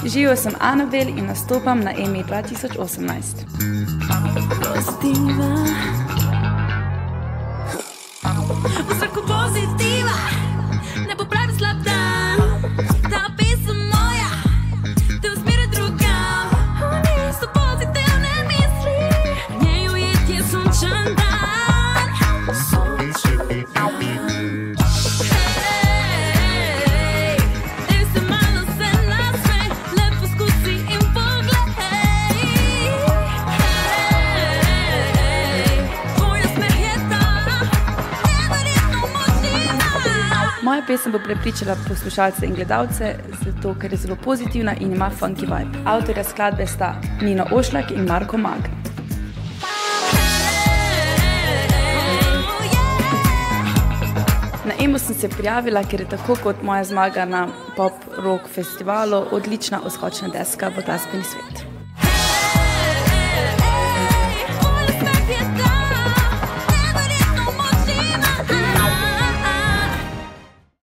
Živijo sem Anabel in nastopam na EMI 2018. V zraku pozitiva, ne popravi slab dan. Ta pesem moja te usmeri drugam. Oni so pozitivne misli, njej ujet je sončan dan. Moja pesem bo prepričala poslušalce in gledalce, zato ker je zelo pozitivna in ima funky vibe. Avtorja skladbe sta Nino Ošlak in Marko Mag. Na EMO sem se prijavila, ker je tako kot moja zmaga na pop rock festivalu odlična odskočna deska v glasbeni svet.